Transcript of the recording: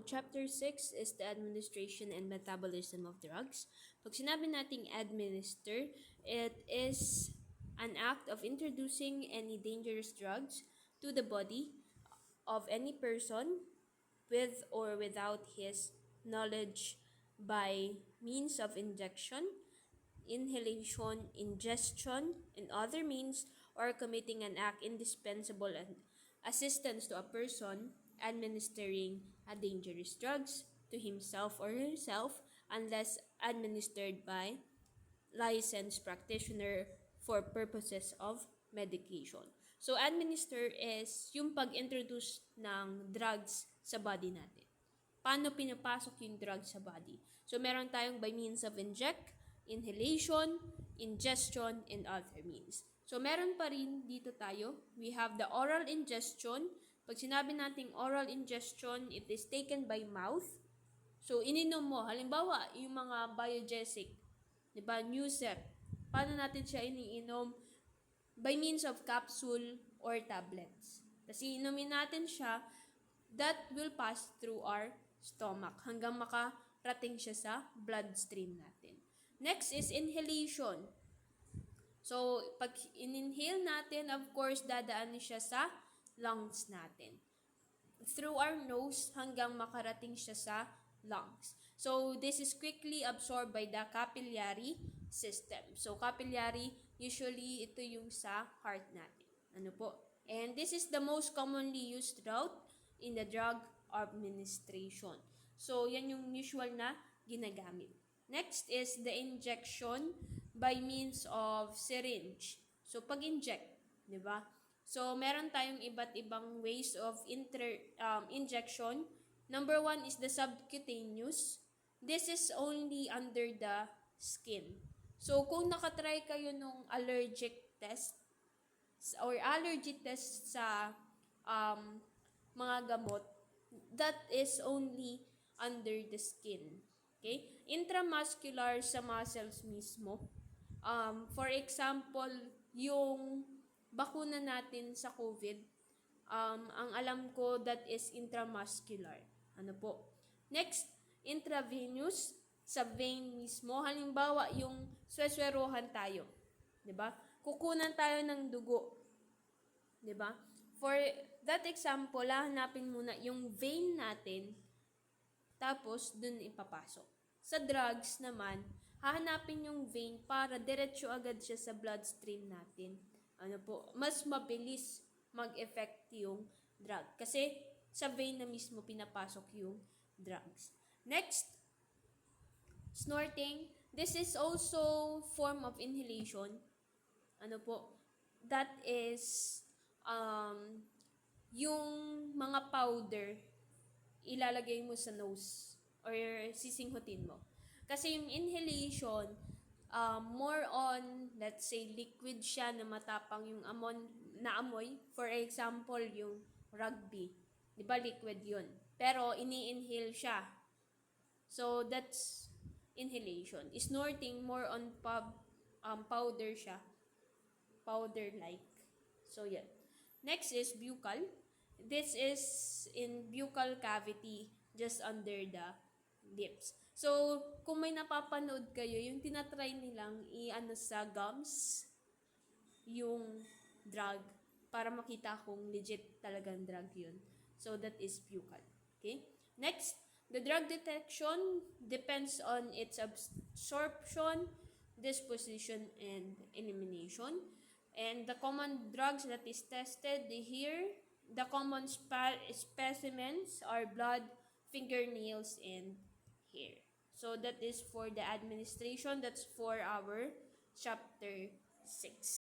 Chapter 6 is the administration and metabolism of drugs. Pag sinabi nating administer, it is an act of introducing any dangerous drugs to the body of any person with or without his knowledge by means of injection, inhalation, ingestion, and other means, or committing an act indispensable and assistance to a person administering a dangerous drugs to himself or herself unless administered by licensed practitioner for purposes of medication. So, administer is yung pag-introduce ng drugs sa body natin. Paano pinapasok yung drug sa body? So, meron tayong by means of inhalation, ingestion, and other means. So, meron pa rin dito tayo. We have the oral ingestion. Pag sinabi nating oral ingestion, it is taken by mouth. So, ininom mo. Halimbawa, yung mga biogesic, diba, Nusep. Paano natin siya iniinom? By means of capsule or tablets. Kasi inumin natin siya, that will pass through our stomach hanggang makarating siya sa bloodstream natin. Next is inhalation. So, pag in-inhale natin, of course, dadaan siya sa lungs natin. Through our nose hanggang makarating siya sa lungs. So, this is quickly absorbed by the capillary system. So, capillary, usually ito yung sa heart natin. Ano po? And this is the most commonly used route in the drug administration. So, yan yung usual na ginagamit. Next is the injection by means of syringe. So, pag-inject, di ba? So, meron tayong iba't ibang ways of injection. Number 1 is the subcutaneous. This is only under the skin. So, kung nakatry kayo nung allergic test or allergy test sa mga gamot, that is only under the skin. Okay? Intramuscular sa muscles mismo. For example, yung bakuna natin sa COVID, ang alam ko that is intramuscular. Ano po? Next, intravenous sa vein mismo. Halimbawa, yung sweswerohan tayo. 'Di ba? Kukunan tayo ng dugo. 'Di ba? For that example, hahanapin muna yung vein natin, tapos dun ipapasok. Sa drugs naman, hahanapin yung vein para diretso agad siya sa bloodstream natin. Ano po, mas mabilis mag-effect yung drug. Kasi sa vein na mismo pinapasok yung drugs. Next, snorting. This is also form of inhalation. Ano po, that is yung mga powder ilalagay mo sa nose or sisinghutin mo. Kasi yung inhalation, more on, let's say, liquid siya na matapang yung amoy. For example, yung rugby. Di ba liquid yun? Pero ini-inhale siya. So, that's inhalation. Snorting, more on powder siya. Powder-like. So, yan. Next is buccal. This is in buccal cavity just under the lips. So, kung may napapanood kayo, yung tinatry nilang i-ano sa gums, yung drug, para makita kung legit talagang drug yun. So, that is buccal. Okay? Next, the drug detection depends on its absorption, disposition, and elimination. And the common drugs that is tested here, the common specimens are blood, fingernails, and hair. So that is for the administration. That's for our chapter 6.